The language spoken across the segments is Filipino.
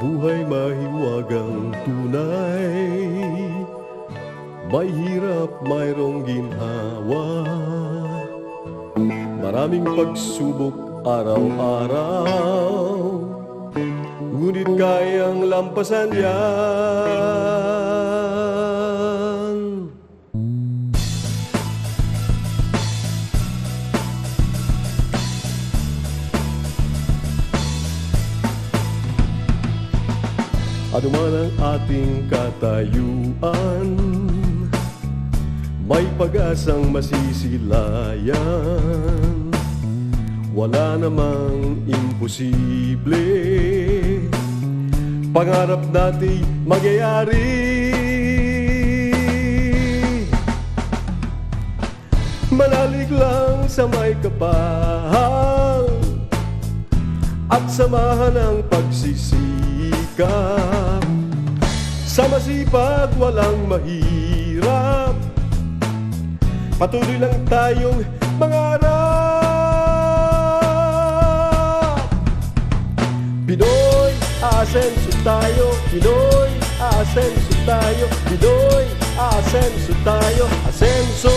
buhay mahiwagang tunay, may hirap mayroong ginhawa, maraming pagsubok araw-araw, ngunit kayang lampasan yan. Ano man ang ating katayuan, may pag-asang masisilayan. Wala namang imposible, pangarap natin magyayari. Manalig lang sa may kapal at samahan ang pagsisikap. Sa masipag walang mahirap, patuloy lang tayong mangarap. Pinoy, asenso tayo. Pinoy, asenso tayo. Pinoy, asenso tayo. Asenso.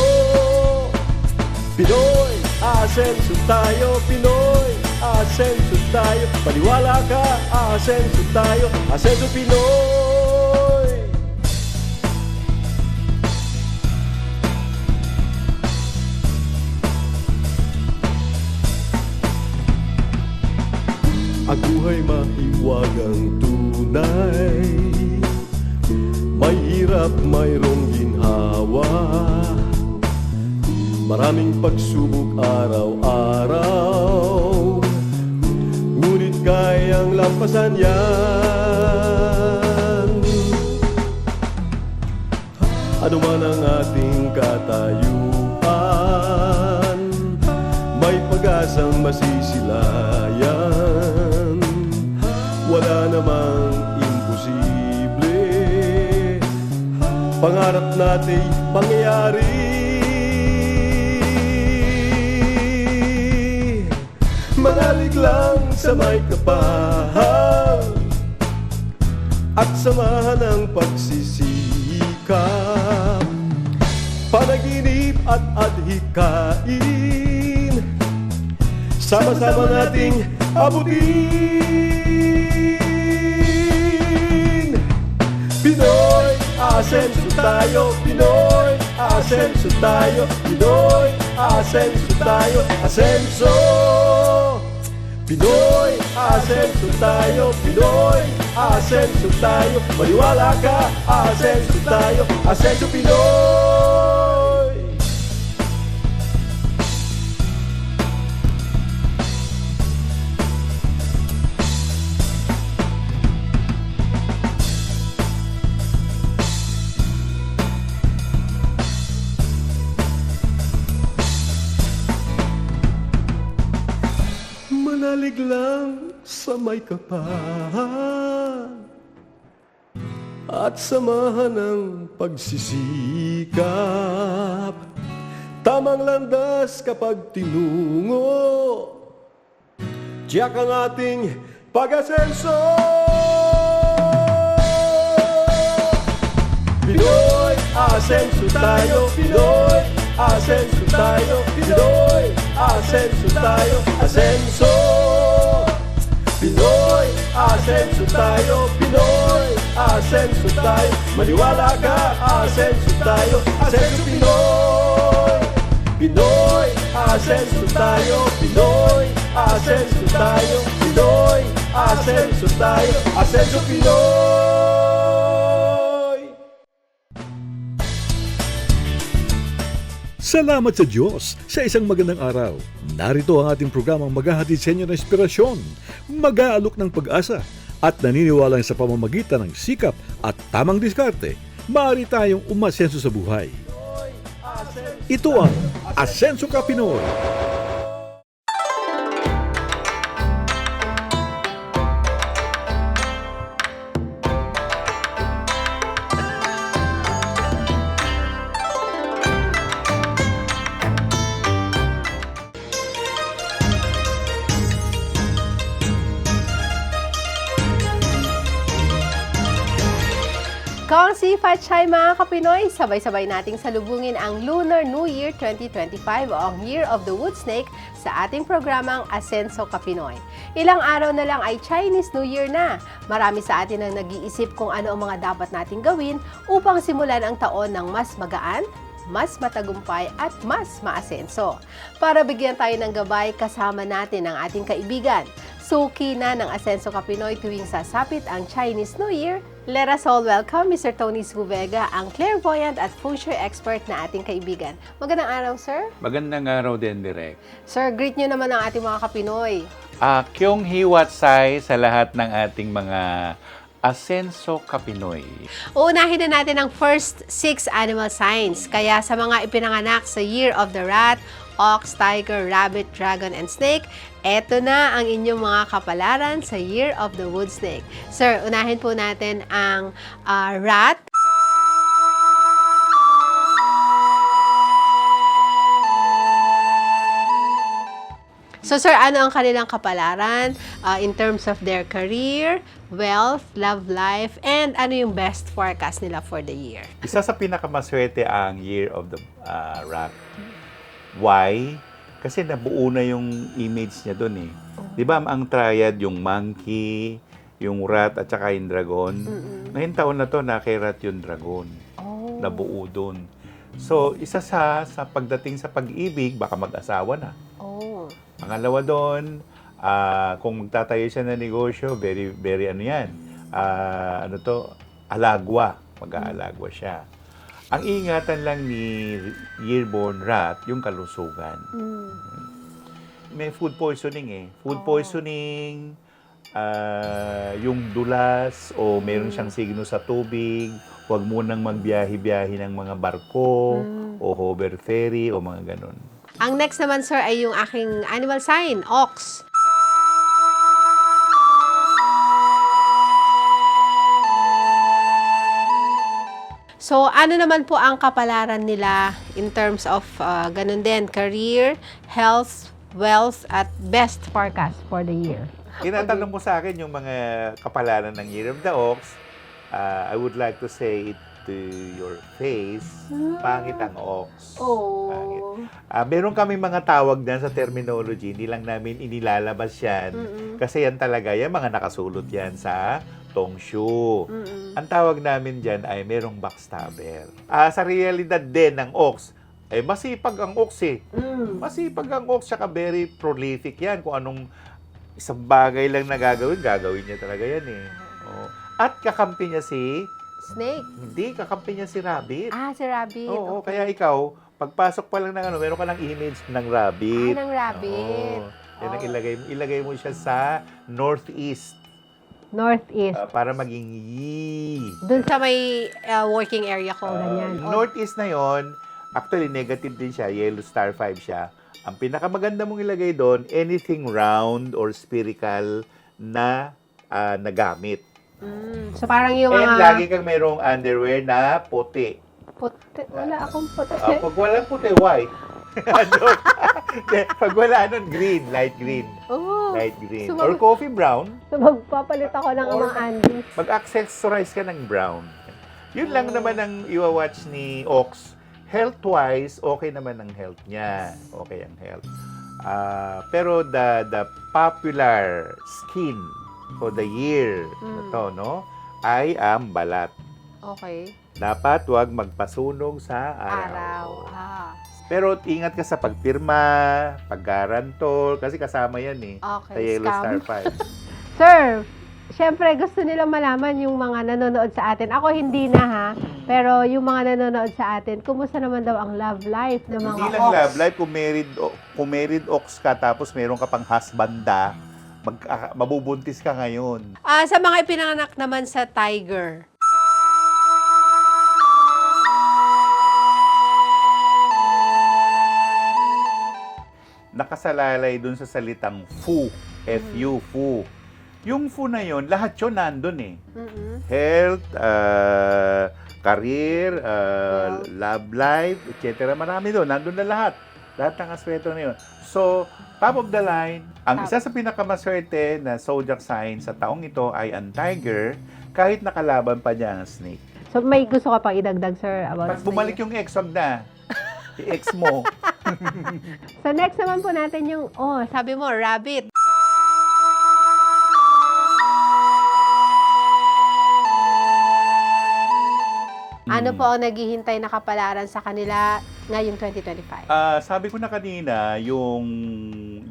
Pinoy, asenso tayo. Pinoy, asenso tayo. Paniwala ka, asenso tayo. Asenso Pinoy. Ang buhay mahiwagang tunay, may hirap mayroong ginhawa, maraming pagsubok araw-araw, ngunit kayang lampasan yan. Ano man ang ating katayuan, may pag-asang masisilayan. Wala namang imposible, pangarap natin mangyayari. Manalig lang sa may kapal at samahan ang pagsisikap. Panaginip at adhikain, sama-sama nating abutin. Pinoy, asenso tayo. Pinoy, asenso tayo. Pinoy, asenso tayo. Asenso. Pinoy, asenso tayo. Pinoy, asenso tayo. Maniwala ka, asenso tayo. Asenso Pinoy. Manalig lang sa may kapal at samahan ng pagsisikap. Tamang landas kapag tinungo, tiyak ang ating pag-asenso. Pinoy, asenso tayo. Pinoy, asenso tayo. Pinoy, asenso tayo. Asenso. Pinoy, asenso tayo. Pinoy, asenso tayo. Maniwala ka, asenso tayo. Asenso Pinoy. Pinoy, asenso tayo. Pinoy, asenso tayo. Pinoy, asenso tayo. Asenso Pinoy. Salamat sa Diyos sa isang magandang araw. Narito ang ating programang maghahatid sa inyo ng inspirasyon, mag-aalok ng pag-asa, at naniniwala sa pamamagitan ng sikap at tamang diskarte, maaari tayong umasenso sa buhay. Ito ang Asenso Ka Pinoy. Happy Pachay mga Kapinoy! Sabay-sabay nating salubungin ang Lunar New Year 2025 o ang Year of the Wood Snake sa ating programang Asenso Kapinoy. Ilang araw na lang ay Chinese New Year na. Marami sa atin ang nag-iisip kung ano ang mga dapat nating gawin upang simulan ang taon ng mas magaan, mas matagumpay at mas maasenso. Para bigyan tayo ng gabay, kasama natin ang ating kaibigan. Suki na ng Asenso Kapinoy tuwing sasapit ang Chinese New Year. Let us all welcome Mr. Tony Suvega, ang clairvoyant at feng shui expert na ating kaibigan. Magandang araw, sir. Magandang araw din, Direk. Sir, greet nyo naman ang ating mga Kapinoy. Kyong hiwatsay sa lahat ng ating mga Asenso Kapinoy. Uunahin na natin ang first 6 animal signs. Kaya sa mga ipinanganak sa Year of the Rat, Ox, Tiger, Rabbit, Dragon, and Snake, eto na ang inyong mga kapalaran sa Year of the Wood Snake. Sir, unahin po natin ang rat. So sir, ano ang kanilang kapalaran in terms of their career, wealth, love life, and ano yung best forecast nila for the year? Isa sa pinakamaswerte ang Year of the Rat. Why? Kasi nabuo na yung image niya doon eh. Di ba ang triad, yung monkey, yung rat, at saka yung dragon? Ngayon taon na to, nakirat yung dragon. Nabuo doon. So, isa sa pagdating sa pag-ibig, baka mag-asawa na. Pangalawa doon, kung magtatayo siya ng negosyo, very ano yan, alagwa, mag-aalagwa siya. Ang ingatan lang ni Yearborn Rat, yung kalusugan. May food poisoning eh. Food poisoning, yung dulas, o meron siyang signo sa tubig, huwag munang magbiyahe-biyahe ng mga barko, o hover ferry, o mga ganon. Ang next naman, sir, ay yung aking animal sign, ox. So, ano naman po ang kapalaran nila in terms of ganun din, career, health, wealth, at best forecast for the year? Tinatanong mo sa akin yung mga kapalaran ng Year of the Ox. I would like to say it to your face, pangit ang ox. Pangit. Meron kami mga tawag dyan sa terminology, hindi lang namin inilalabas yan. Kasi yan talaga, yan mga nakasulot yan sa tongshu. Ang tawag namin dyan ay merong backstabber. Sa realidad din ng ox, masipag ang ox eh. Masipag ang ox, saka very prolific yan. Kung anong isang bagay lang na gagawin niya talaga yan eh. At kakampi niya si Snake? Hindi, kakampi niya si Rabbit. Si Rabbit. Oo, kaya ikaw, pagpasok pa lang ng meron ka ng image ng Rabbit. ng Rabbit. Yan ang ilagay mo siya sa northeast. Northeast. Para maging yee. Doon sa may working area ko, ganyan. Northeast na yon, actually negative din siya, yellow star 5 siya. Ang pinakamaganda mong ilagay doon, anything round or spherical na nagamit. So parang yung And mga... lagi kang mayroong underwear na puti. Puti. Wala akong puti. Pag walang puti, white. Pag wala nun, green, light green. Light green. So, Or coffee brown. So magpapalit ako ng mga undies. Mag-accessorize ka ng brown. Yun lang naman ang iwa-watch ni Ox. Health-wise, okay naman ang health niya. Okay ang health. Pero the popular skin for the year na to, no, ay ang balat. Okay. Dapat wag magpasunog sa araw. Pero ingat ka sa pagpirma, paggarantor, kasi kasama yan eh. Okay, Sa Yellow scam. Star 5. Sir, syempre gusto nilang malaman yung mga nanonood sa atin. Ako hindi na ha, pero yung mga nanonood sa atin, kumusta naman daw ang love life ng mga Hindi lang ox? love life, kung married ox ka tapos meron ka pang husbanda, mabubuntis ka ngayon. Sa mga ipinanganak naman sa tiger. Nakasalalay dun sa salitang fu, F-U, fu. Yung fu na yon, lahat yun nandun eh. Health, career, love life, etc. Marami doon, nandun na lahat. Lahat ng aspeto na yun. So, top of the line, ang isa sa pinakamaswerte na zodiac sign sa taong ito ay ang tiger, kahit nakalaban pa niya ang snake. So, may gusto ka pang idagdag, sir, about Pag bumalik yung ex, wag na. I-ex mo. So, next naman po natin yung, sabi mo, rabbit. Ano po ang naghihintay na kapalaran sa kanila ngayong 2025? Sabi ko na kanina, yung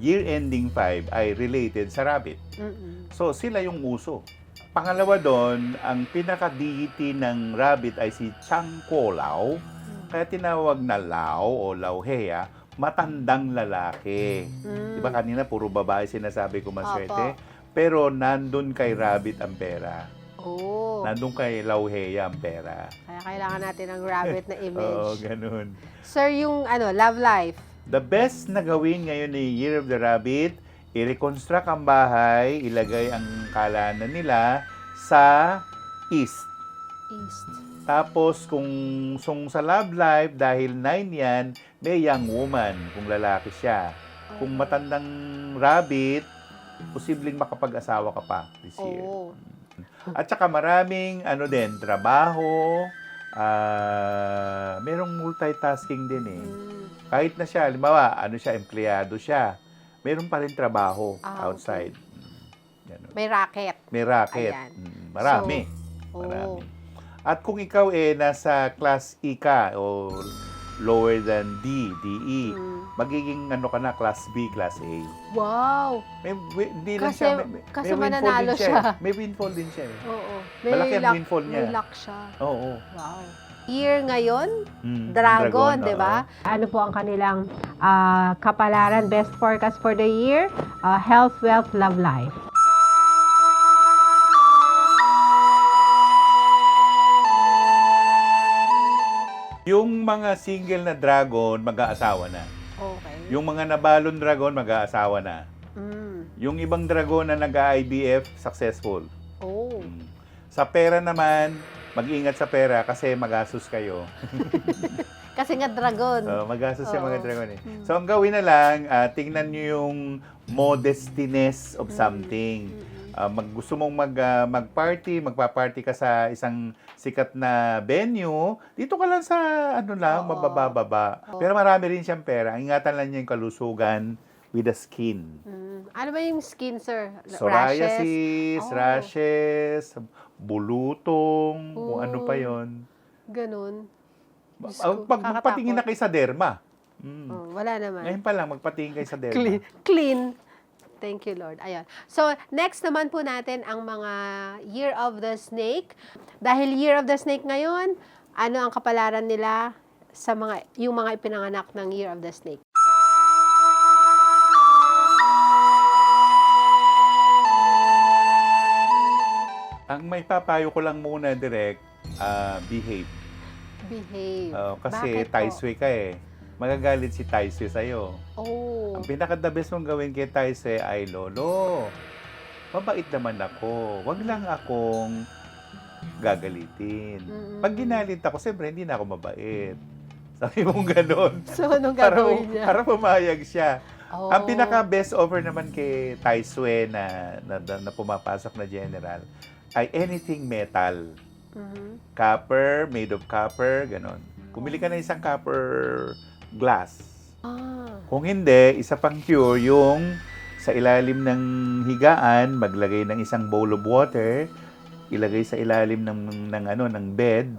year-ending 5 ay related sa rabbit. Mm-mm. So, sila yung uso. Pangalawa doon, ang pinaka-deity ng rabbit ay si Changkolao. Kaya tinawag na Lao o Lauhea, matandang lalaki. Diba kanina, puro babae sinasabi ko maswerte. Pero nandun kay rabbit ang pera. Oh. Nandun kay Lauhea ang pera. Kaya kailangan natin ng rabbit na image. Oo, ganun. Sir, yung love life. The best na gawin ngayon ni Year of the Rabbit, i-reconstruct ang bahay, ilagay ang kalanan nila sa east. East. Tapos kung sa love life, dahil 9 yan, may young woman, kung lalaki siya. Kung matandang rabbit, posibleng makapag-asawa ka pa this year. Oh. At saka maraming trabaho, merong multitasking din eh. Kahit na siya, halimbawa, empleyado siya, meron pa rin trabaho outside. Ganun. May racket. May racket. Ayan. Marami. Marami. At kung ikaw nasa class E ka o lower than D, DE, magiging ka na, class B, class A. Wow! Hindi lang Kasi, siya, kasi may windfall mananalo din siya. May windfall din siya. Oo. Malaki ang windfall niya. May luck siya. Oo. Wow. Year ngayon, Dragon, di ba? Ano po ang kanilang kapalaran, best forecast for the year? Health, wealth, love life. Yung mga single na dragon, mag-aasawa na. Okay. Yung mga nabalon dragon, mag-aasawa na. Yung ibang dragon na nag-IVF, successful. Oh. Sa pera naman, mag-ingat sa pera kasi magastos kayo. Kasi nga dragon. Magastos yung mga dragon eh. So, ang gawin na lang, tingnan nyo yung modestiness of something. Gusto mong magparty, magpa-party ka sa isang sikat na venue, dito ka lang sa mababa-baba. Pero marami rin siyang pera. Ingatan lang niya yung kalusugan with the skin. Ano ba yung skin, sir? Psoriasis, rashes, bulutong, kung ano pa yon. Ganun. Magpatingin na kayo sa derma. Wala naman. Ngayon pa lang, magpatingin kayo sa derma. Clean. Thank you, Lord. Ayan. So, next naman po natin ang mga Year of the Snake. Dahil Year of the Snake ngayon, ano ang kapalaran nila sa yung mga ipinanganak ng Year of the Snake? Ang may papayo ko lang muna direct, behave. Behave. Kasi Bakit po? Taisui ka eh. Magagalit si Taisui sa'yo. Oh. Ang pinaka-the best mong gawin kay Taisui ay, Lolo, mabait naman ako. Wag lang akong gagalitin. Pag ginalit ako, siyempre hindi na ako mabait. Sabi mong ganon. So, anong gagawin niya? Para pumayag siya. Oh. Ang pinaka-best offer naman kay Taisui na pumapasok na general ay anything metal. Copper, made of copper, ganon. Pumili ka ng isang copper glass. Kung hindi, isa pang cure yung sa ilalim ng higaan, maglagay ng isang bowl of water, ilagay sa ilalim ng bed,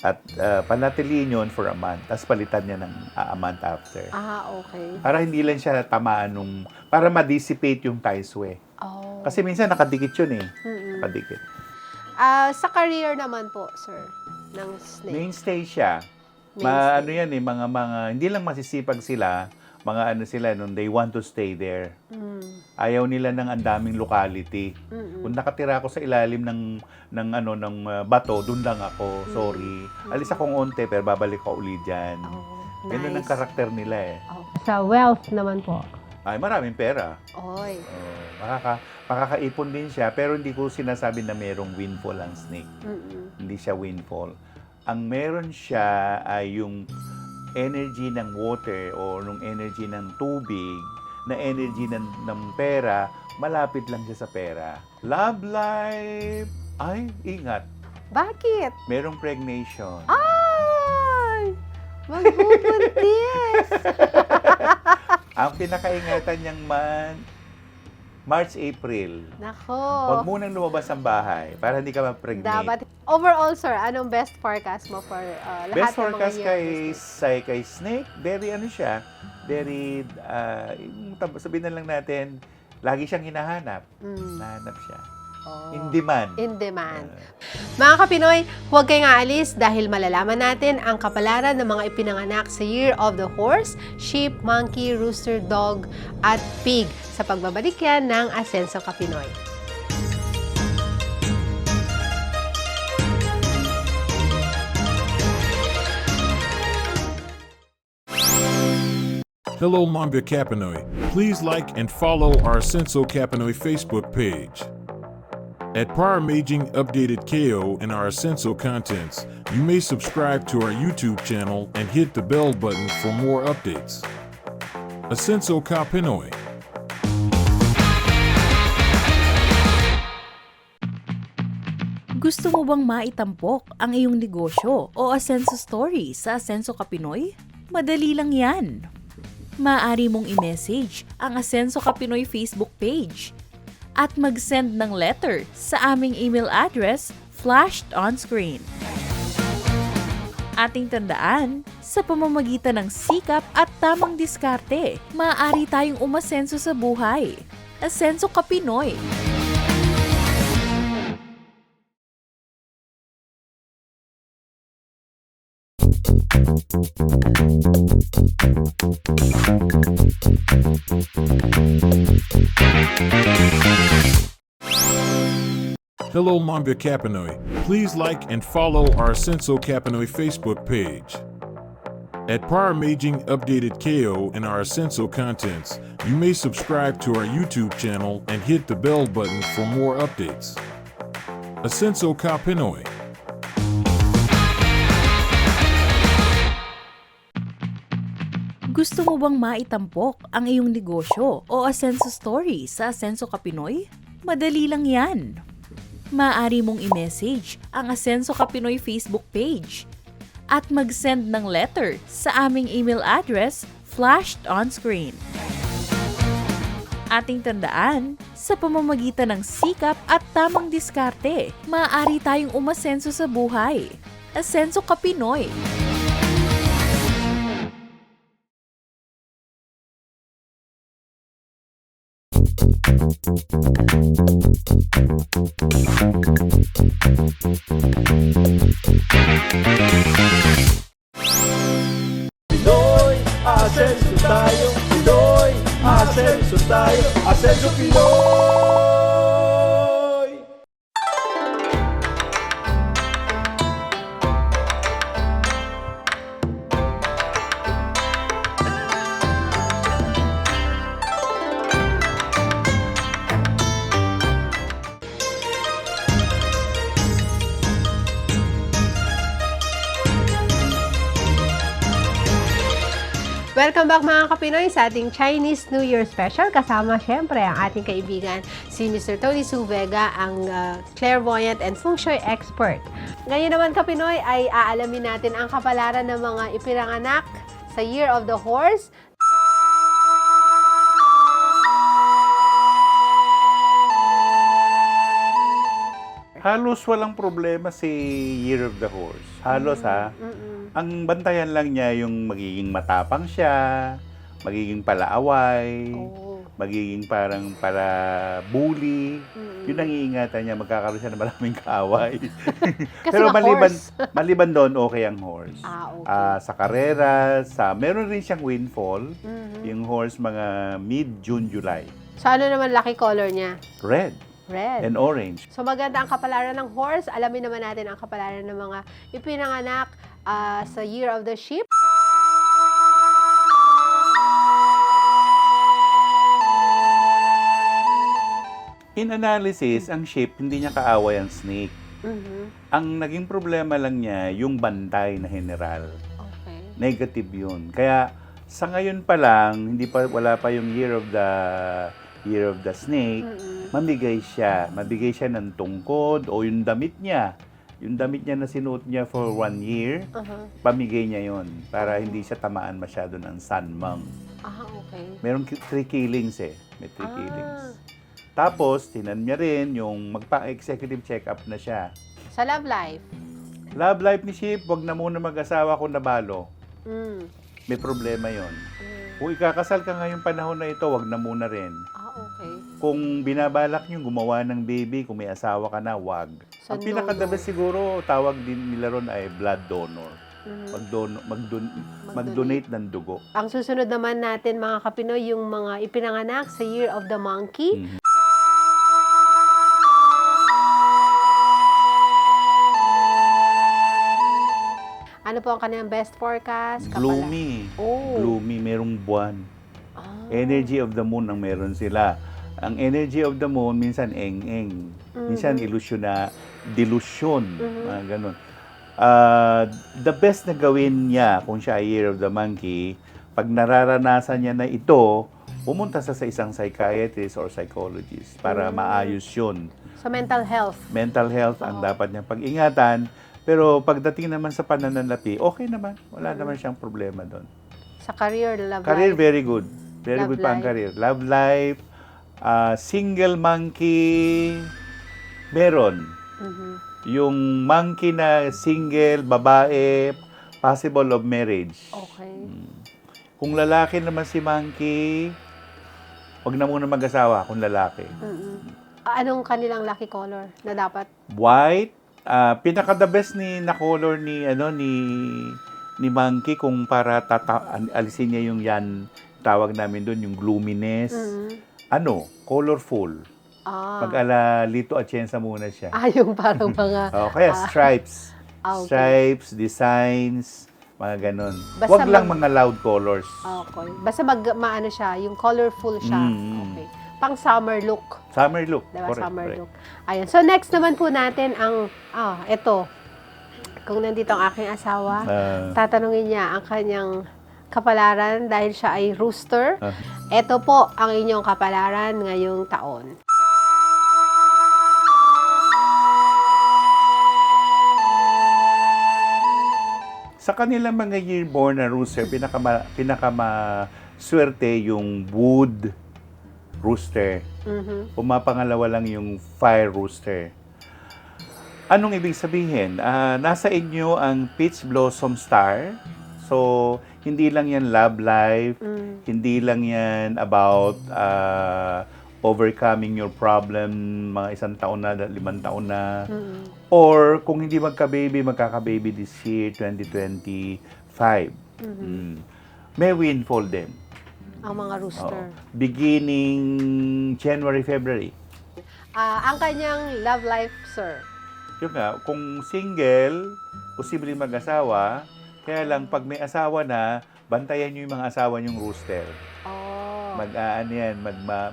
at panatiliin yun for a month. Tapos palitan niya a month after. Okay. Para hindi lang siya tamaan para ma-dissipate yung Taisui. Oh. Kasi minsan nakadikit yun eh. Nakadikit. Sa career naman po, sir, ng snake. Mainstay siya. Hindi lang masisipag sila, sila nung they want to stay there. Ayaw nila ng andaming locality. Kung nakatira ako sa ilalim ng bato, doon lang ako. Sorry. Alis akong onte, pero babalik ako uli dyan. Ganun ang karakter nila eh. Sa wealth naman po. Ay, maraming pera. Oy. Makakaipon din siya, pero hindi ko sinasabi na merong windfall ang snake. Hindi siya windfall. Ang meron siya ay yung energy ng water o nung energy ng tubig, na energy ng pera, malapit lang siya sa pera. Love life, ay, ingat. Bakit? Merong pregnation. Ay! Magbubuntis! Ang pinakaingatan niyang March, April. Nako. Huwag munang lumabas ang bahay para hindi ka ma-pregnate. Dapat. Overall, sir, anong best forecast mo for lahat Best ng mga forecast year kay Snake, very very, sabihin na lang natin, lagi siyang hinahanap. Nahanap siya. In demand. In demand. Mga Kapinoy, huwag kayong aalis dahil malalaman natin ang kapalaran ng mga ipinanganak sa Year of the Horse, Sheep, Monkey, Rooster, Dog, at Pig sa pagbabalik yan ng Asenso Kapinoy. Hello, Mambia Kapinoy. Please like and follow our Senso Kapinoy Facebook page. At Para Maging Updated KO and our Senso contents, you may subscribe to our YouTube channel and hit the bell button for more updates. Asenso Kapinoy. Gusto mo bang maitampok ang iyong negosyo o Asenso story sa Asenso Kapinoy? Madali lang yan. Maaari mong i-message ang Asenso Kapinoy Facebook page at mag-send ng letter sa aming email address flashed on screen. Ating tandaan, sa pamamagitan ng sikap at tamang diskarte, maaari tayong umasenso sa buhay. Asenso Kapinoy. Hello, Mambia Kapinoy. Please like and follow our Senso Kapinoy Facebook page. At Para Maging Updated KO and our Asenso contents, you may subscribe to our YouTube channel and hit the bell button for more updates. Asenso Kapinoy. Gusto mo bang maitampok ang iyong negosyo o Asenso story sa Asenso Kapinoy? Madali lang yan. Maaari mong i-message ang Asenso Kapinoy Facebook page at mag-send ng letter sa aming email address flashed on screen. Ating tandaan, sa pamamagitan ng sikap at tamang diskarte, maaari tayong umasenso sa buhay. Asenso Kapinoy. Pinoy, asenso tayo. Pinoy, asenso tayo. Asenso Pinoy! Welcome back mga Kapinoy sa ating Chinese New Year special. Kasama syempre ang ating kaibigan si Mr. Tony Sue Vega, ang clairvoyant and feng shui expert. Ngayon naman Kapinoy ay aalamin natin ang kapalaran ng mga ipinanganak sa Year of the Horse. Halos walang problema si Year of the Horse. Halos ha. Ang bantayan lang niya yung magiging matapang siya, magiging palaaway, magiging parang bully. Yun ang iingatan niya, magkakaroon siya ng maraming kaaway. Pero maliban doon, okay ang horse. Okay. Sa karera, meron rin siyang windfall. Yung horse mga mid-June, July. So ano naman lucky color niya? Red Red. and orange. So maganda ang kapalaran ng horse. Alamin naman natin ang kapalaran ng mga ipinanganak sa Year of the Sheep. In analysis, ang sheep, hindi niya kaaway ang snake. Ang naging problema lang niya, yung bantay na general. Okay. Negative yun. Kaya sa ngayon pa lang, wala pa yung Year of the Snake, mamigay siya ng tungkod o yung damit niya yung damit niya na sinuot niya for 1 year, pamigay niya yon para hindi siya tamaan masyado ng sunmang. Okay. Meron 3 killings eh. May 3 killings. Tapos, tinan niya rin yung magpa-executive check-up na siya. Sa love life. Love life ni Ship, wag na muna mag-asawa kung nabalo. Mm. May problema yon. Kung ikakasal ka ngayong panahon na ito, wag na muna rin. Okay. Kung binabalak nyo gumawa ng baby, kung may asawa ka na, wag. So, Ang pinaka-the best siguro, tawag din nila ron ay blood donor. Mag-donate ng dugo. Ang susunod naman natin mga Kapinoy, yung mga ipinanganak sa Year of the Monkey. Ano po ang kanyang best forecast? Gloomy. Oh. Gloomy, merong buwan. Energy of the moon ang meron sila. Ang energy of the moon, minsan eng-eng. Minsan delusion. Mga ganun. The best na gawin niya, kung siya ay Year of the Monkey, pag nararanasan niya na ito, pumunta sa isang psychiatrist or psychologist para maayos yun. Sa mental health. Mental health ang dapat niyang pag-ingatan. Pero pagdating naman sa pananalapi, okay naman. Wala naman siyang problema doon. Sa career, love Career, life. very good. Very Love good pa ang life. career. Love life, single monkey, meron. Yung monkey na single, babae, possible of marriage. Okay. Kung lalaki naman si monkey, wag na muna mag-asawa kung lalaki. Anong kanilang lucky color na dapat? White, pinaka-the best na color ni monkey kung para alisin niya yung yan, tawag namin doon, yung gloominess. Colorful. Pag-ala Lito Atienza muna siya. Yung parang mga... Kaya stripes. Okay. Stripes, designs, mga ganon. Basta Wag lang mga loud colors. Okay. Basta maano siya, yung colorful siya. Okay. Pang summer look. Summer look. Diba? Correct, Summer correct. look. Ayan. So, next naman po natin ang... ito. Kung nandito ang aking asawa, tatanungin niya ang kanyang kapalaran dahil siya ay rooster. Ito po ang inyong kapalaran ngayong taon. Sa kanilang mga year-born na rooster, pinaka-swerte yung wood rooster. Pumapangalawa lang yung fire rooster. Anong ibig sabihin? Nasa inyo ang peach blossom star. So, hindi lang yan love life. Hindi lang yan about overcoming your problem mga 1 taon na, 5 taon na. Or kung hindi magka-baby, magkaka-baby this year, 2025. May windfall din. Ang mga rooster. Beginning January, February. Ang kanyang love life, sir. Yun nga, kung single, posibleng mag-asawa, kaya lang pag may asawa na, bantayan nyo yung mga asawa nyong rooster.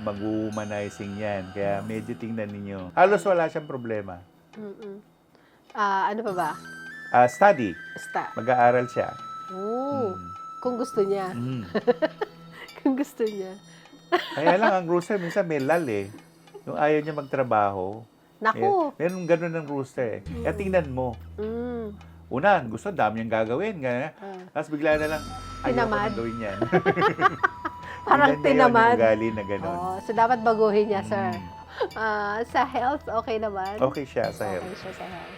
Mag-womanizing yan. Kaya medyo tingnan ninyo. Halos wala siyang problema. Ano pa ba? Study. Mag-aaral siya. Kung gusto niya. Kung gusto niya. Kaya lang, ang rooster minsan may lal eh. Yung ayaw niya magtrabaho. Naku! Meron ganun ng rooster eh. Kaya tingnan mo. Una, gusto, dami niyang gagawin. Tapos bigla na lang, ayaw ko nang gawin yan. Parang tinamad. Yung ugali na gano'n. So, dapat baguhin niya, sir. Sa health, okay naman? Okay siya sa health. Okay siya sa health.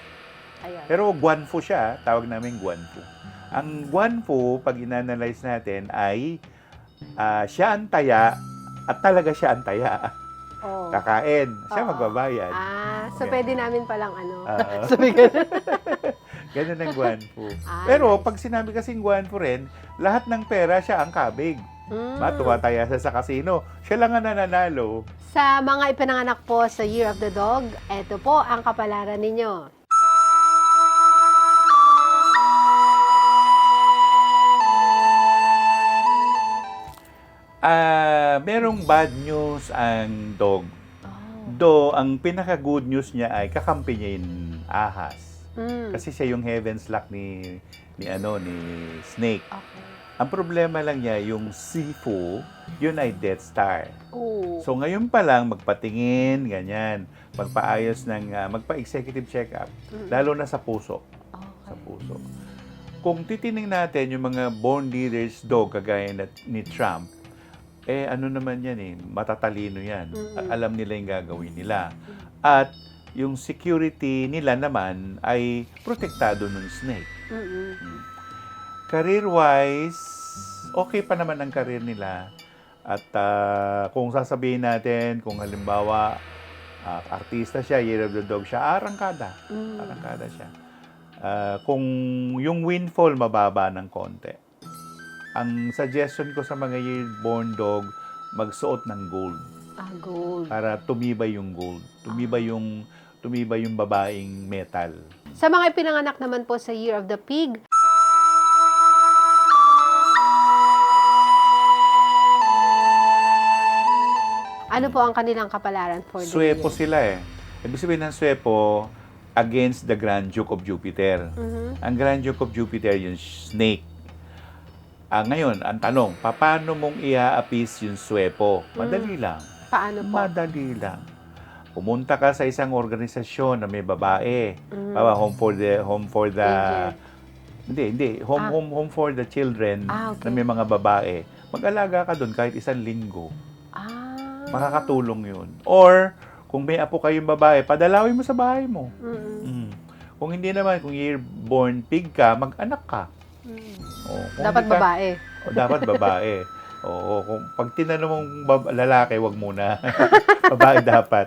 Ayun. Pero guanfu siya, tawag namin guanfu. Ang guanfu, pag inanalyze natin, ay siya ang taya at talaga siya ang taya. Kakain, siya magbabayad. So pwede namin palang sabi ganun. Ganun ang guanfu. Pero pag sinabi kasing guanfu rin, lahat ng pera siya ang kabig. Tumataya siya sa casino. Siya lang ang nananalo. Sa mga ipinanganak po sa Year of the Dog, ito po ang kapalaran ninyo. Merong bad news ang dog. Do, ang pinaka-good news niya ay kakampi niya yung ahas. Kasi siya yung heaven's luck ni Snake. Okay. Ang problema lang niya, yung Sifu, yun ay Death Star. Oh. So ngayon pa lang, magpatingin, ganyan, magpaayos magpa-executive check-up, lalo na sa puso. Sa puso. Kung titingnan natin yung mga born leaders dog, kagaya ni Trump, ano naman yan matatalino yan. Alam nila yung gagawin nila. At yung security nila naman ay protektado ng snake. Career-wise, okay pa naman ang career nila. At kung sasabihin natin, kung halimbawa, artista siya, Year of the Dog siya, arangkada. Arangkada siya. Kung yung windfall mababa ng konti, ang suggestion ko sa mga year-born dog, magsuot ng gold. Gold. Para tumibay yung gold. Tumibay yung babaeng metal. Sa mga ipinanganak naman po sa Year of the Pig, ano po ang kanilang kapalaran for the Swepo year? sila Ibig sabihin ng swepo, against the Grand Duke of Jupiter. Ang Grand Duke of Jupiter, yung snake. Ngayon, ang tanong, paano mong ia-appease yung swepo? Madali lang. Paano po? Madali lang. Pumunta ka sa isang organisasyon na may babae. Home for the hindi. Home for the children Okay. na may mga babae. Mag-alaga ka doon kahit isang linggo. Makakatulong yun. Or, kung may apo kayong babae, padalawin mo sa bahay mo. Kung hindi naman, kung year-born pig ka, mag-anak ka. Dapat babae. Dapat babae. Kung pag tinanong mong lalaki, wag muna. Babae dapat.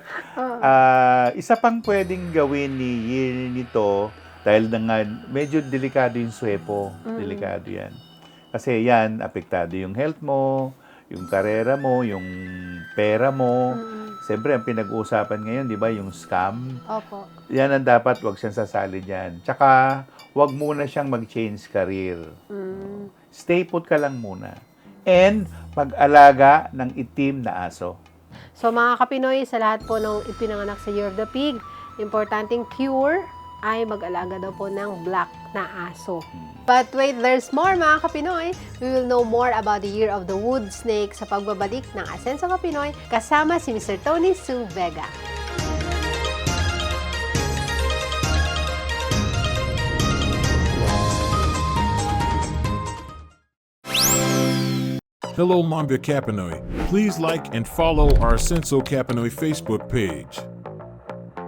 Isa pang pwedeng gawin ni year nito, dahil na medyo delikado yung swepo. Delikado yan. Kasi yan, apektado yung health mo, yung karera mo, yung pera mo. Siyempre, ang pinag-uusapan ngayon, di ba, yung scam. Opo. Yan ang dapat, wag siyang sasali dyan. Tsaka, wag muna siyang mag-change career. Stay put ka lang muna. And, mag-alaga ng itim na aso. So mga kapinoy, sa lahat po ng ipinanganak sa Year of the Pig, importanteng pure ay mag-alaga daw po ng black na aso. But wait, there's more mga kapinoy. We will know more about the Year of the Wood Snake sa pagbabalik ng Asenso Kapinoy kasama si Mr. Tony Sue Vega. Hello, Mambia Kapinoy. Please like and follow our Senso Kapinoy Facebook page.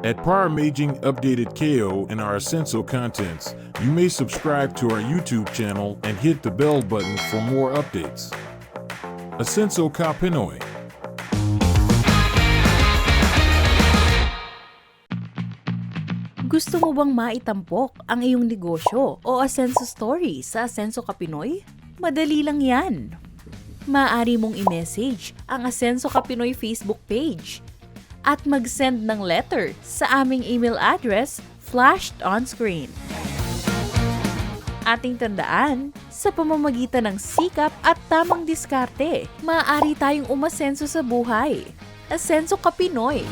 At Paramaging Updated KO and our Senso contents, you may subscribe to our YouTube channel and hit the bell button for more updates. Asenso Kapinoy. Gusto mo bang maitampok ang iyong negosyo o Asenso story sa Asenso Kapinoy? Madali lang yan. Maaari mong i-message ang Asenso Kapinoy Facebook page at mag-send ng letter sa aming email address flashed on screen. Ating tandaan, sa pamamagitan ng sikap at tamang diskarte, maaari tayong umasenso sa buhay. Asenso Kapinoy.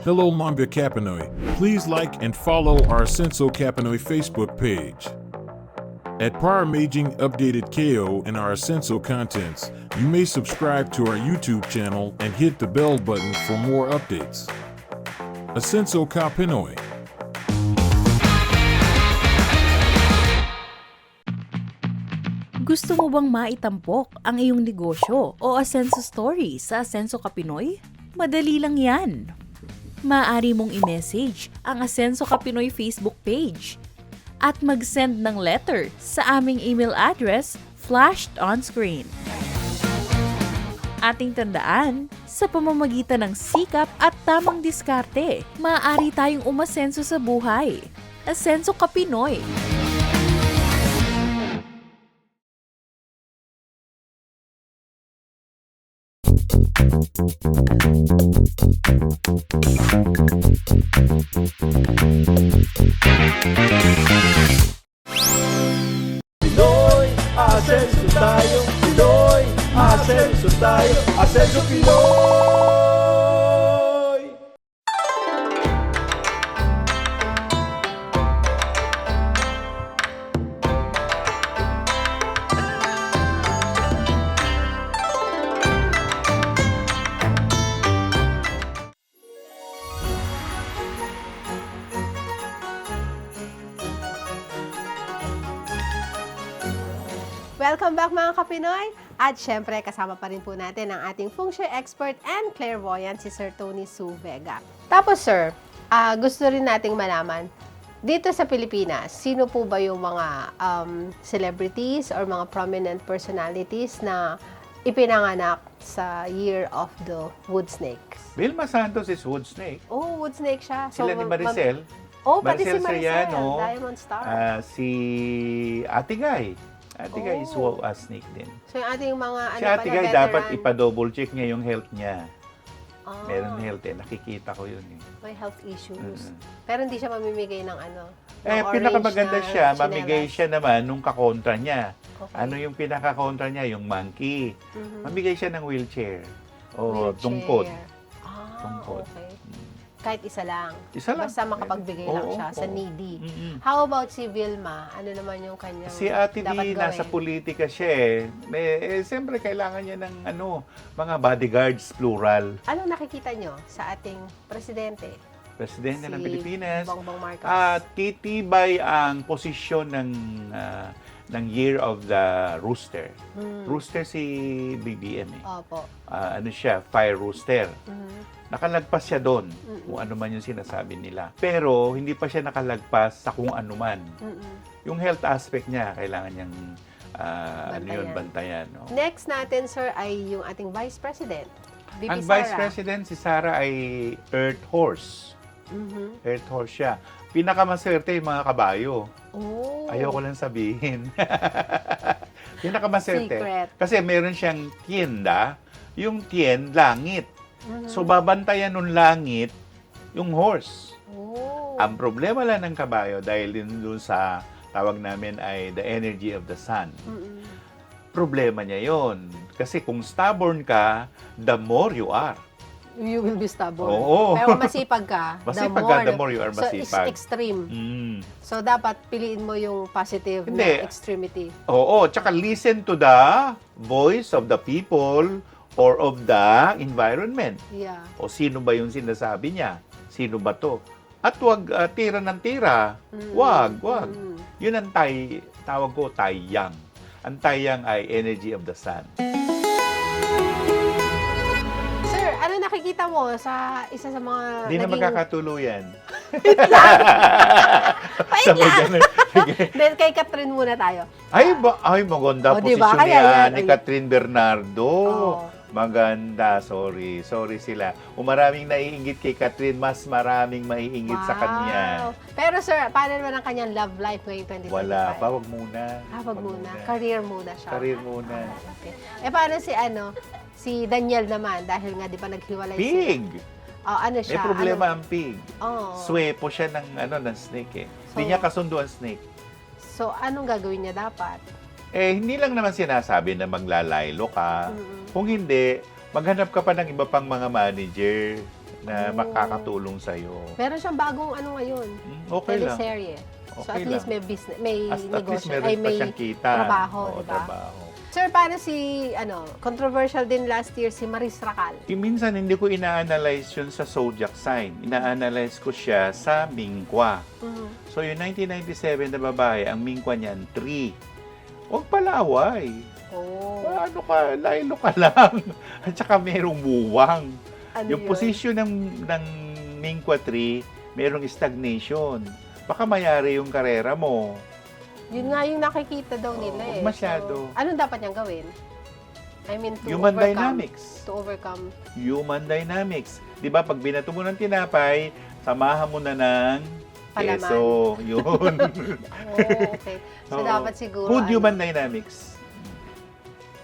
Hello, Mambia Kapinoy. Please like and follow our Senso Kapinoy Facebook page. At Paramaging Updated KO and our Senso contents, you may subscribe to our YouTube channel and hit the bell button for more updates. Asenso Kapinoy. Gusto mo bang maitampok ang iyong negosyo o Asenso story sa Asenso Kapinoy? Madali lang yan. Maaari mong i-message ang Asenso Kapinoy Facebook page at mag-send ng letter sa aming email address flashed on screen. Ating tandaan, sa pamamagitan ng sikap at tamang diskarte, maaari tayong umasenso sa buhay. Asenso Kapinoy. Pinoy Asenso tayo, Pinoy. Asenso tayo, Asenso Pinoy. Welcome back mga Kapinoy! At syempre, kasama pa rin po natin ang ating feng shui expert and clairvoyant si Sir Tony Su Vega. Tapos sir, gusto rin nating malaman, dito sa Pilipinas, sino po ba yung mga celebrities or mga prominent personalities na ipinanganak sa Year of the Wood Snake? Vilma Santos is wood snake. Oh, wood snake siya. Sila ni Maricel. Pati si Maricel Maricel, Soriano, Diamond Star. Si Ate Guy. Ate Guy is snake din. So yung ating mga Si Ate Guy dapat ipa-double check niya yung health niya. Meron health nakikita ko yun eh. May health issues. Pero hindi siya mamimigay ng ano. Pinakamaganda siya, mamigay siya naman nung kakontra niya. Okay. Ano yung pinaka-kontra niya? Yung monkey. Mamigay siya ng wheelchair. O Wheelchair. tungkod. Tungkod. Okay. Kahit isa lang. Isa lang. Basta makapagbigay lang siya sa needy. How about si Vilma? Ano naman yung kanyang Si Ate dapat D, nasa gawin? politika siya siyempre kailangan niya ng mga bodyguards, plural. Ano nakikita nyo sa ating presidente? Presidente ng Si Pilipinas. Bongbong Marcos. Titibay ang posisyon ng Year of the Rooster. Rooster si BBM eh. Opo. Ano siya, fire rooster. Nakalagpas siya doon, kung ano man yung sinasabi nila. Pero, hindi pa siya nakalagpas sa kung ano man. Yung health aspect niya, kailangan niyang bantayan. No? Next natin, sir, ay yung ating Vice President, VP Ang Sara. Vice President, si Sara, ay Earth Horse. Earth Horse siya. Pinakamaswerte yung mga kabayo. Oh. Ayoko lang sabihin. Pinakamaswerte. Secret. Kasi meron siyang tienda, yung langit. So, babantayan ng langit yung horse. Oh. Ang problema lang ng kabayo, dahil din doon sa tawag namin ay the energy of the sun. Problema niya yon. Kasi kung stubborn ka, the more you are. You will be stubborn. Oo. Pero masipag ka, The more you are masipag. So, it's extreme. So, dapat piliin mo yung positive Hindi. na extremity. Oo, tsaka listen to the voice of the people or of the environment. Yeah. O sino ba yung sinasabi niya? Sino ba to? At wag tira ng tira. Wag. Yun ang tawag ko, taiyang. Ang taiyang ay energy of the sun. Sir, ano nakikita mo sa isa sa mga Hindi na magkakatuluyan. Wait lang! Then kay Catherine muna tayo. Ay, maganda diba? posisyon Kaya yan, ni Catherine Bernardo. Maganda, sorry sila. Kung maraming naiingit kay Catherine, mas maraming maiingit sa kanya. Pero sir, paano naman ang kanyang love life ngayong 2025? Wala pa, wag muna. Wag muna. Career muna siya. Career muna. Okay. Paano si Daniel naman, dahil nga di ba naghiwalay Pig! ano May siya? problema ang pig. Swepo siya ng snake eh. So, Hindi niya kasundo ang snake. So, anong gagawin niya dapat? Hindi lang naman sinasabi na maglalaylo ka. Kung hindi, maghanap ka pa ng iba pang mga manager na makakatulong sa'yo. Meron siyang bagong ngayon. Okay lang. Teleserye. So, Okay at least lang. may business, may At least negosyo, meron pa may siyang kita. trabaho, Oo, diba? trabaho. Sir, paano controversial din last year si Maris Racal? Minsan hindi ko ina-analyze yun sa zodiac sign. Ina-analyze ko siya sa mingkwa. So yung 1997 na babae, ang mingkwa niyan, 3. Huwag palaway. Ano ka, laylo ka lang. At saka merong buwang. Yung position ng mingkwa 3, merong stagnation. Baka mayari yung karera mo. Yun nga yung nakikita daw nila eh. Huwag masyado. So, anong dapat niyang gawin? I mean, Human dynamics. To overcome. Human dynamics. Di ba, pag binato mo ng tinapay, samahan mo na ng Palaman. keso. Yun. Okay. So, dapat siguro, Good human dynamics.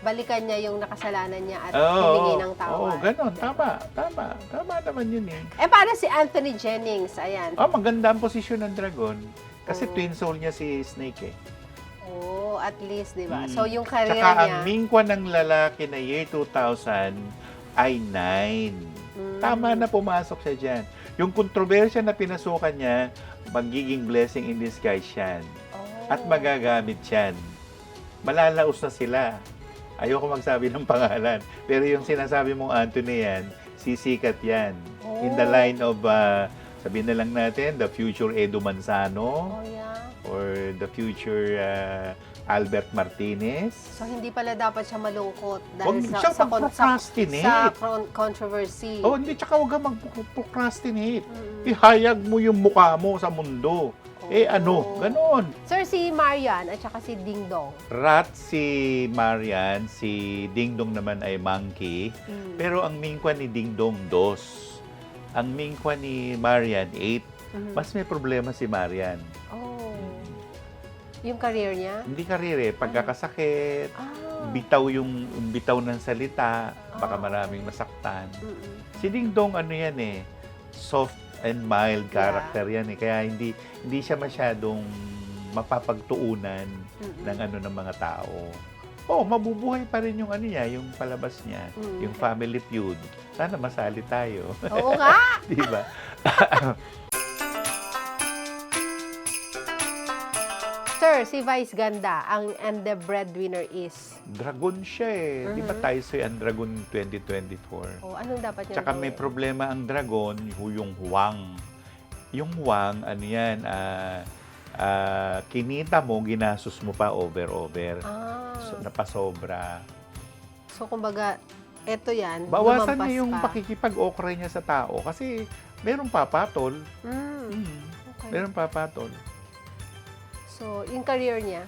balikan niya yung nakasalanan niya at hilingi ng tawad. Oo, ganon. Tama naman yun eh. Paano si Anthony Jennings? Ayan. Maganda ang posisyon ng dragon. Kasi twin soul niya si Snake eh. at least, di ba? So, yung career Tsaka niya. ang mingkwan ng lalaki na year 2000 ay 9. Tama na pumasok siya dyan. Yung kontrobersya na pinasukan niya, magiging blessing in disguise yan. At magagamit yan. Malalaos na sila. Ayoko magsabi ng pangalan. Pero yung sinasabi mong Anthony yan, sisikat yan. In the line of, sabihin na lang natin, the future Edo Manzano. Oh, yeah. Or the future Albert Martinez. So, hindi pala dapat siya malungkot Huwag dahil siya mag-procrastinate. sa controversy. Oh, hindi, tsaka huwag kang mag-procrastinate. Ihayag mo yung mukha mo sa mundo. Ganon. Sir, si Marian at saka si Ding Dong. Rat si Marian, si Ding Dong naman ay monkey. Pero ang mingkwan ni Ding Dong, 2. Ang mingkwan ni Marian, 8. Mas may problema si Marian. Oh. Yung career niya? Hindi karir pagkakasakit, bitaw ng salita, baka maraming masaktan. Si Ding Dong, soft and mild character yan eh. Kaya hindi siya masyadong mapapagtuunan ng mga tao. Mabubuhay pa rin yung yung palabas niya, yung Family Feud. Sana masali tayo. Oo nga! Di ba? Sir, si Vice Ganda, and the breadwinner is? Dragon siya eh. Di ba tayo ang Dragon 2024? Anong dapat niya Tsaka may problema ang Dragon, yung Huwang. Yung Huwang, kinita mo, ginastos mo pa over. So, napasobra. So, kumbaga, eto yan, Bawasan lumampas niya yung pa. pakikipag-okra niya sa tao kasi merong papatol. Okay. Merong papatol. So, yung career niya?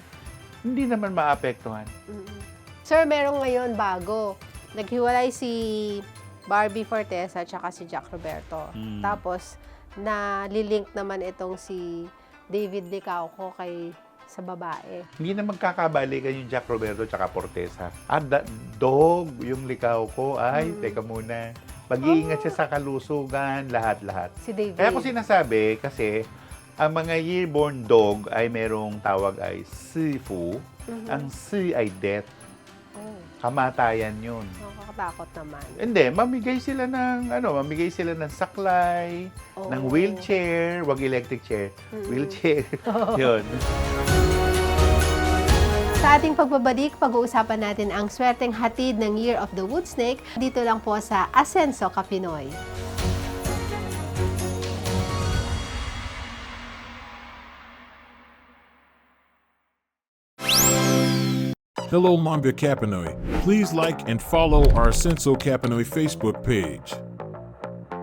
Hindi naman maapektuhan. Sir, merong ngayon bago. Naghiwalay si Barbie Fortesa at saka si Jack Roberto. Tapos, nalilink naman itong si David Licauco sa babae. Hindi na magkakabalikan yung Jack Roberto tsaka Fortesa. Dog, yung Licauco, teka muna. Mag-iingat siya sa kalusugan, lahat-lahat. Si David. Kaya ko sinasabi, kasi ang mga yearborn dog ay merong tawag ay sifu. Ang si ay death. Kamatayan yun. Nakakatakot naman. Hindi, mamigay sila ng saklay, ng wheelchair, wag electric chair, wheelchair. Yun. Sa ating pagbabalik, pag-uusapan natin ang swerteng hatid ng Year of the Wood Snake dito lang po sa Asenso Kapinoy. Hello, Mambia Kapinoy. Please like and follow our Senso Kapinoy Facebook page.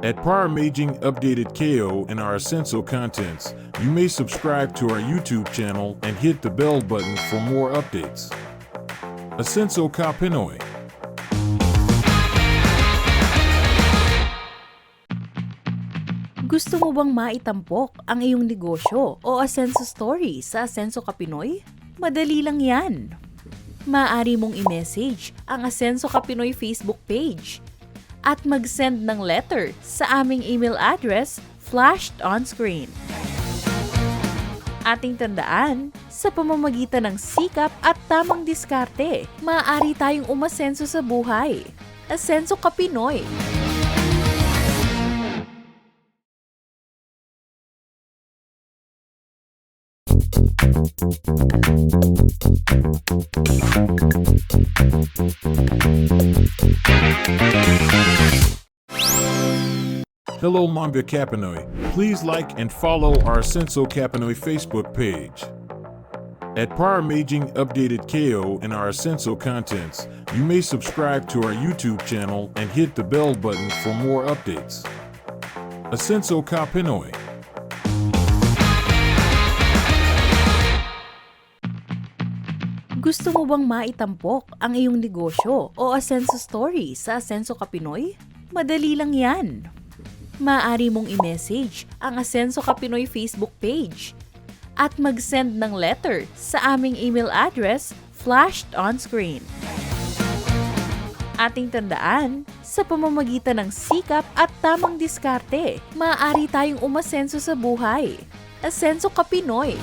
At Prior Maging Updated KO and our Senso contents, you may subscribe to our YouTube channel and hit the bell button for more updates. Asenso Kapinoy. Gusto mo bang maitampok ang iyong negosyo o Asenso story sa Asenso Kapinoy? Madali lang yan. Maaari mong i-message ang Asenso Kapinoy Facebook page at mag-send ng letter sa aming email address flashed on screen. Ating tandaan, sa pamamagitan ng sikap at tamang diskarte, maaari tayong umasenso sa buhay. Asenso Kapinoy. Hello, Mambia Kapinoy. Please like and follow our Senso Kapinoy Facebook page. At Prior Maging Updated KO and our Senso contents, you may subscribe to our YouTube channel and hit the bell button for more updates. Asenso Kapinoy. Gusto mo bang maitampok ang iyong negosyo o Asenso story sa Asenso Kapinoy? Madali lang yan. Maaari mong i-message ang Asenso Kapinoy Facebook page at mag-send ng letter sa aming email address flashed on screen. Ating tandaan, sa pamamagitan ng sikap at tamang diskarte, maaari tayong umasenso sa buhay. Asenso Kapinoy.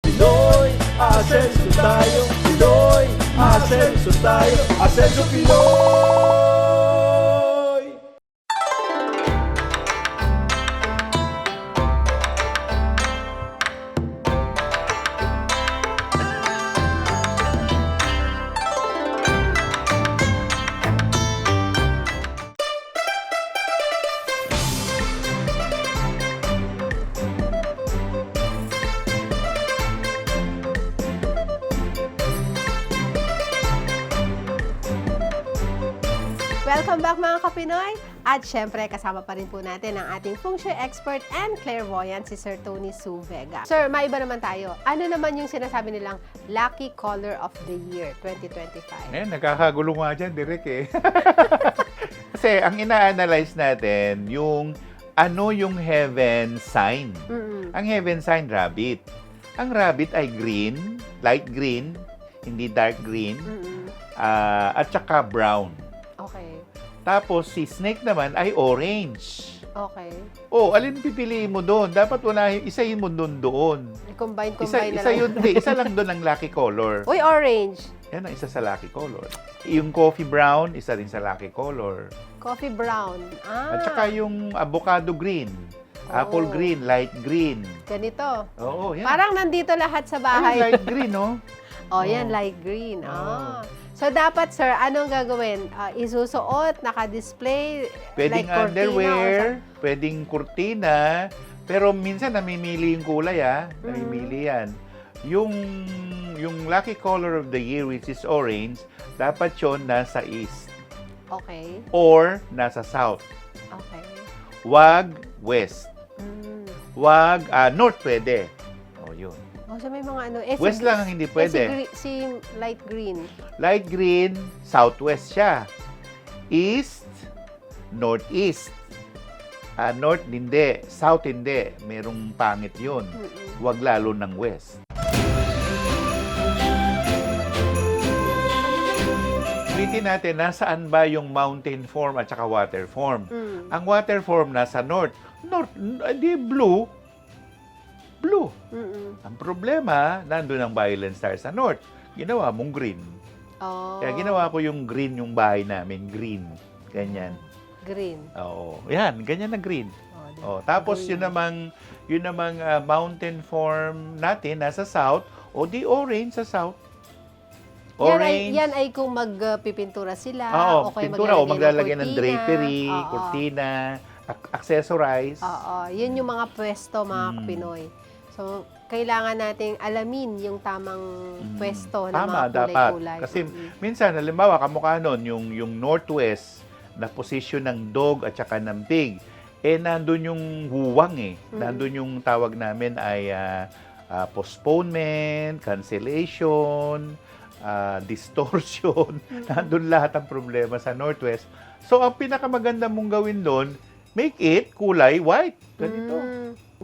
Pinoy, asenso tayo. Pinoy, asenso tayo. Asenso Pinoy! Welcome back mga Kapinoy! At syempre, kasama pa rin po natin ang ating feng shui expert and clairvoyant si Sir Tony Su Vega. Sir, maiba naman tayo. Ano naman yung sinasabi nilang lucky color of the year 2025? Nakakagulo nga dyan, Direk eh. Kasi ang ina-analyze natin, yung ano yung heaven sign. Ang heaven sign, rabbit. Ang rabbit ay green, light green, hindi dark green, at saka brown. Okay. Tapos si snake naman ay orange. Okay. Oh, alin pipiliin mo doon? Dapat wala, isahin mo doon. Combine Isa na lang. yun, isa lang doon ang lucky color. Uy, orange. Yan ang isa sa lucky color. Yung coffee brown, isa rin sa lucky color. Coffee brown. At saka yung avocado green, apple Oh. green, light green. Ganito. Oo, yan. Parang nandito lahat sa Ay, bahay. light green, no? Oh, yan, light green. So, dapat, sir, anong gagawin? Isusuot, naka-display, Pwedeng like cortina underwear, pwedeng kurtina, pero minsan namimili yung kulay, namimili yan. Yung lucky color of the year, which is orange, dapat yun nasa east Okay. or nasa south. Okay. Wag west. Wag north pwede. Oh, yun. Oh, so may mga ano. West lang ang hindi pwede. Si light green. Light green, southwest siya. East, northeast. North hindi, south hindi. Merong pangit yun. Wag lalo ng west. Ulitin natin, nasaan ba yung mountain form at saka water form? Ang water form nasa north. North, di blue. Blue. Ang problema, nandun ang violet star sa north. Ginawa mong green. Oh. Kaya ginawa ko yung green yung bahay namin. Green. Ganyan. Green. Oo. Yan, ganyan na green. Oh, Tapos green. yun namang mountain form natin nasa south. O di orange sa south. Orange. Yan ay kung magpipintura sila. Oo, o kaya pintura o maglalagay ng ng drapery, Oo. kurtina, accessorize. Oo, yun yung mga pwesto, mga Pinoy. So, kailangan nating alamin yung tamang pwesto ng Tama, mga dapat. kulay-kulay. Kasi minsan, halimbawa, kamukha nun, yung northwest na position ng dog at saka ng pig, nandun yung huwang Nandun yung tawag namin ay postponement, cancellation, distortion. Nandun lahat ang problema sa northwest. So, ang pinakamaganda mong gawin doon, make it kulay white. Ganito.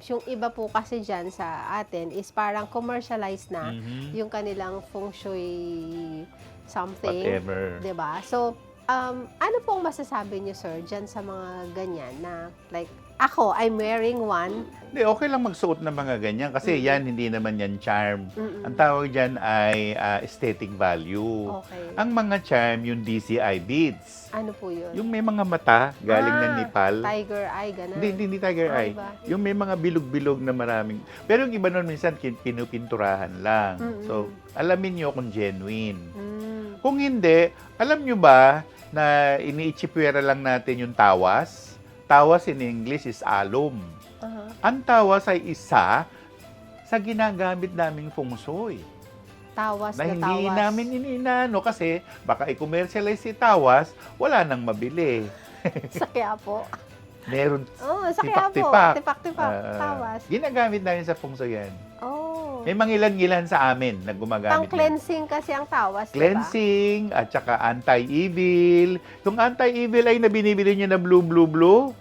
Yung iba po kasi dyan sa atin is parang commercialized na yung kanilang feng shui something. Whatever. 'Di ba? So, ano pong masasabi niyo, sir, dyan sa mga ganyan na like, ako, I'm wearing one. Hindi, okay lang magsuot ng mga ganyan kasi yan, hindi naman yan charm. Ang tawag dyan ay aesthetic value. Okay. Ang mga charm, yung DCI beads. Ano po yun? Yung may mga mata galing ng Nepal. Tiger eye, gano'n. Hindi tiger eye. Iba. Yung may mga bilog-bilog na maraming. Pero yung iba nun minsan pinupinturahan lang. So, alamin nyo kung genuine. Kung hindi, alam nyo ba na iniitsipwera lang natin yung tawas? Tawas in English is alum. Ang tawas ay isa sa ginagamit naming feng shui. Tawas Na na hindi tawas. namin iniinano kasi baka i-commercialize si tawas, wala nang mabili. Sa Quiapo. Meron Oh, sa Quiapo. tipak-tipak. Tipak-tipak. Tawas. Ginagamit namin sa feng shui yan. Oh. May mangilan-ngilan sa amin na gumagamit. yan. Pang-cleansing kasi ang tawas, Cleansing at saka anti-evil. Yung anti-evil ay na binibili niyo na blue.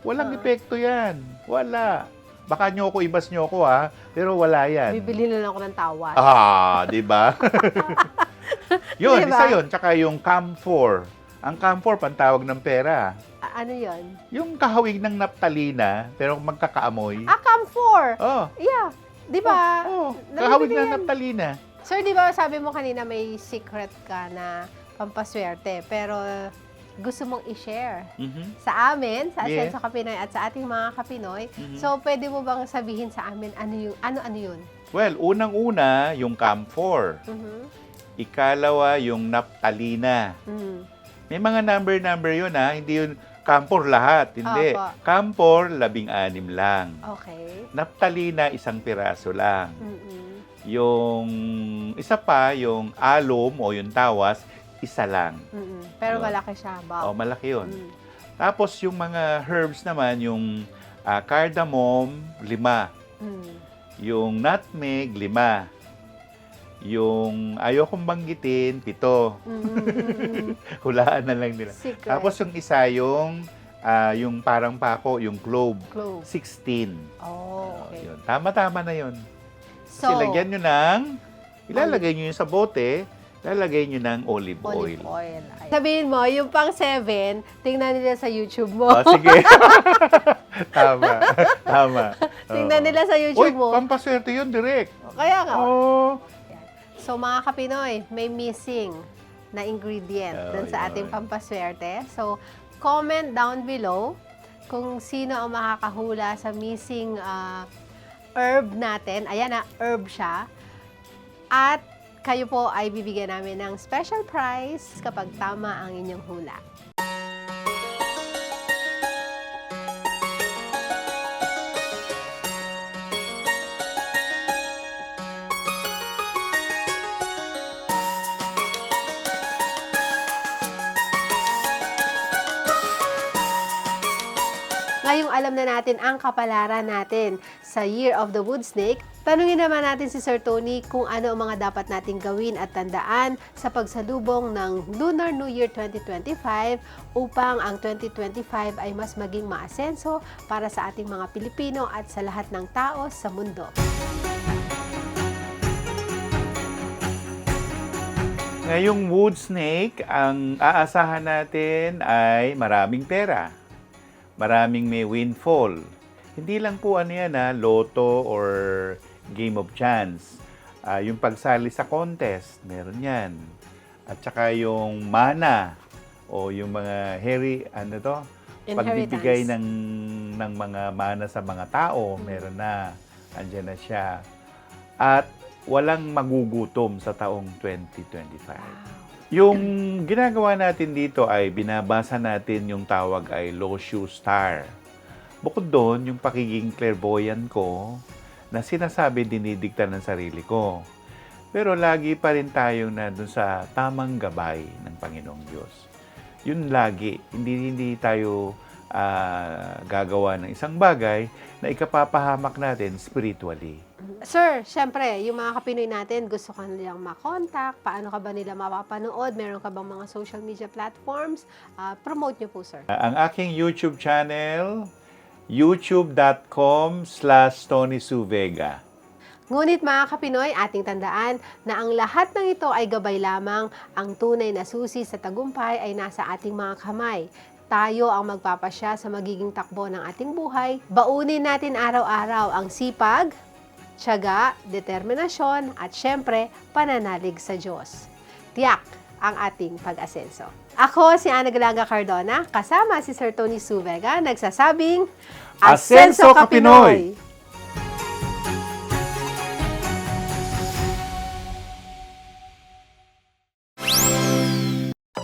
Walang epekto yan. Wala. Baka nyo ko, ibas nyo ko pero wala yan. Bibili na lang ako ng tawas. Di ba? Yun, Diba? isa yun. Tsaka yung camphor. Ang camphor, pantawag ng pera. Ano yon? Yung kahawig ng naptalina, pero magkakaamoy. Camphor! Oh, Yeah. Di ba? oh, Narinig kahawig ko ng yan. naptalina. Sir, di ba sabi mo kanina may secret ka na pampaswerte, pero gusto mong i-share sa amin, sa Yeah. Asenso Kapinoy at sa ating mga Kapinoy. Mhm. So, pwede mo bang sabihin sa amin ano yun? Well, unang-una, yung camphor. Mhm. Ikalawa, yung naptalina. Mhm. May mga number yun ha. Hindi yun camphor lahat. Hindi. Opo. Camphor, 16 lang. Okay. Naptalina, 1 piraso lang. Mhm. Yung isa pa, yung alum o yung tawas, 1 lang. Mhm. Pero Yun. malaki siya. O, malaki yun. Mhm. Tapos yung mga herbs naman, yung cardamom, 5. Mhm. Yung nutmeg, 5. Yung ayokong banggitin, 7. Mhm. Hulaan na lang nila. Secret. Tapos yung isa, yung parang pako, yung clove, Clove. 16. Oh, okay. Yun. Tama-tama na yun. So, Kasi lagyan nyo ilalagay nyo yun sa bote, lalagay nyo ng olive oil. olive oil. Ay. Sabihin mo, yung pang 7, tingnan nila sa YouTube mo. Oh, sige. Tama. Tingnan Oo. nila sa Uy, YouTube mo. pampaswerte yun, direct. Kaya nga. Oh. So mga Kapinoy, may missing na ingredient dun sa yun. ating pampaswerte. So, comment down below kung sino ang makakahula sa missing herb natin. Ayan na, herb siya. At kayo po ay bibigyan namin ng special prize kapag tama ang inyong hula. Ngayong alam na natin ang kapalaran natin sa Year of the Wood Snake, tanungin naman natin si Sir Tony kung ano ang mga dapat nating gawin at tandaan sa pagsalubong ng Lunar New Year 2025 upang ang 2025 ay mas maging maasenso para sa ating mga Pilipino at sa lahat ng tao sa mundo. Ngayong wood snake, ang aasahan natin ay maraming pera. Maraming may windfall. Hindi lang po loto or game of chance. Yung pagsali sa contest, meron yan. At saka yung mana o yung mga pagbibigay ng mga mana sa mga tao, meron na. Andiyan na siya. At walang magugutom sa taong 2025. Yung ginagawa natin dito ay binabasa natin yung tawag ay Loshu Star. Bukod doon, yung pakiging clairvoyant ko na sinasabi dinidikta ng sarili ko. Pero lagi pa rin tayong nandun sa tamang gabay ng Panginoong Diyos. Yun lagi. Hindi tayo gagawa ng isang bagay na ikapapahamak natin spiritually. Sir, syempre, yung mga Kapinoy natin, gusto ka nilang makontak, paano ka ba nila mapapanood? Meron ka bang mga social media platforms? Promote nyo po, sir. Ang aking YouTube channel, youtube.com/TonySuVega. Ngunit mga Kapinoy, ating tandaan na ang lahat ng ito ay gabay lamang. Ang tunay na susi sa tagumpay ay nasa ating mga kamay. Tayo ang magpapasya sa magiging takbo ng ating buhay. Baunin natin araw-araw ang sipag, tiyaga, determinasyon, at syempre, pananalig sa Diyos. Tiyak ang ating pag-asenso. Ako si Ana Galanga Cardona, kasama si Sir Tony Suvega, nagsasabing, Asenso ka Pinoy!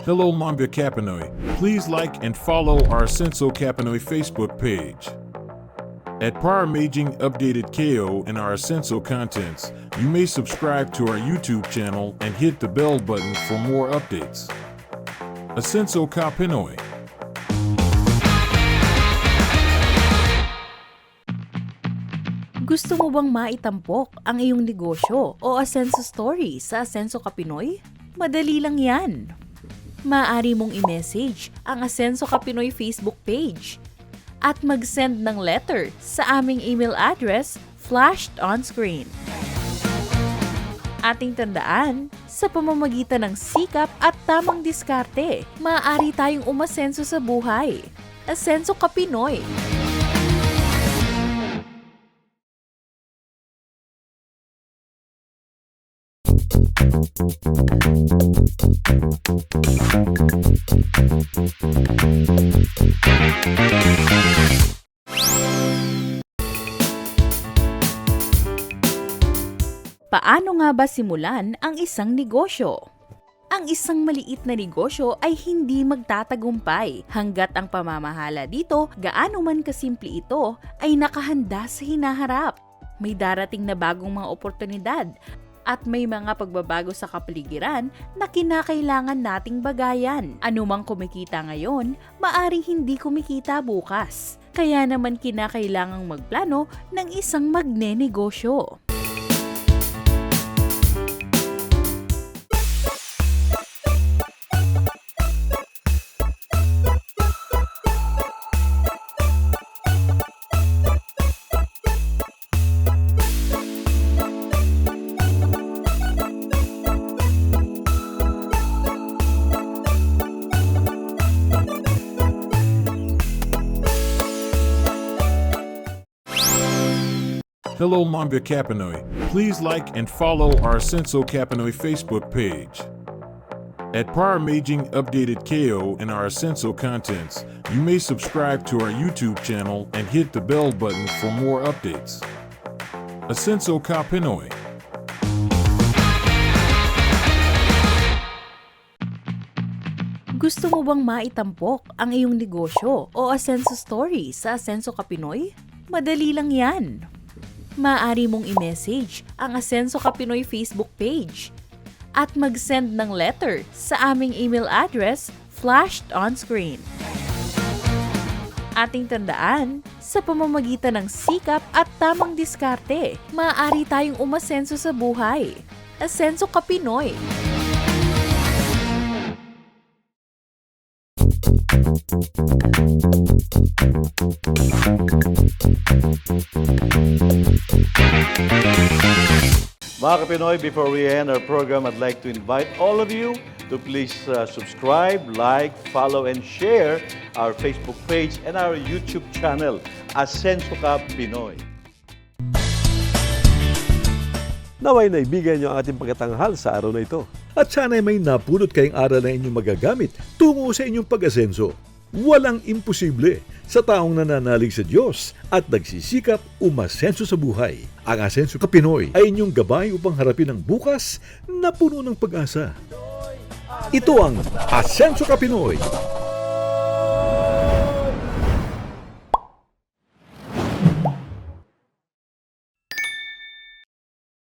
Hello, Mambia Kapinoy. Please like and follow our Senso Kapinoy Facebook page. At Paramaging Updated KO and our Senso contents, you may subscribe to our YouTube channel and hit the bell button for more updates. Asenso Kapinoy. Gusto mo bang maitampok ang iyong negosyo o Asenso story sa Asenso Kapinoy? Madali lang yan. Maaari mong i-message ang Asenso Kapinoy Facebook page at mag-send ng letter sa aming email address flashed on screen. Ating tandaan, sa pamamagitan ng sikap at tamang diskarte, maaari tayong umasenso sa buhay. Asenso ka Pinoy! Paano nga ba simulan ang isang negosyo? Ang isang maliit na negosyo ay hindi magtatagumpay hanggat ang pamamahala dito, gaano man kasimple ito, ay nakahanda sa hinaharap. May darating na bagong mga oportunidad at may mga pagbabago sa kapaligiran na kinakailangan nating bagayan. Anumang kumikita ngayon, maaring hindi kumikita bukas. Kaya naman kinakailangang magplano ng isang magnenegosyo. Hello, Mambia Kapinoy. Please like and follow our Senso Kapinoy Facebook page. At Para Maging Updated KO and our Senso contents, you may subscribe to our YouTube channel and hit the bell button for more updates. Asenso Kapinoy. Gusto mo bang maitampok ang iyong negosyo o Asenso story sa Asenso Kapinoy? Madali lang yan. Maaari mong i-message ang Asenso Kapinoy Facebook page at mag-send ng letter sa aming email address flashed on screen. Ating tandaan, sa pamamagitan ng sikap at tamang diskarte, maaari tayong umasenso sa buhay. Asenso Kapinoy! Mga Kapinoy, before we end our program, I'd like to invite all of you to please subscribe, like, follow, and share our Facebook page and our YouTube channel, Asenso Ka Pinoy. Naway naibigan niyo ang ating pagkatanghal sa araw na ito. At sana'y may napulot kayong aral na inyong magagamit tungo sa inyong pag-asenso. Walang imposible sa taong nananalig sa Diyos at nagsisikap umasenso sa buhay. Ang Asenso Ka Pinoy ay inyong gabay upang harapin ang bukas na puno ng pag-asa. Ito ang Asenso Ka Pinoy,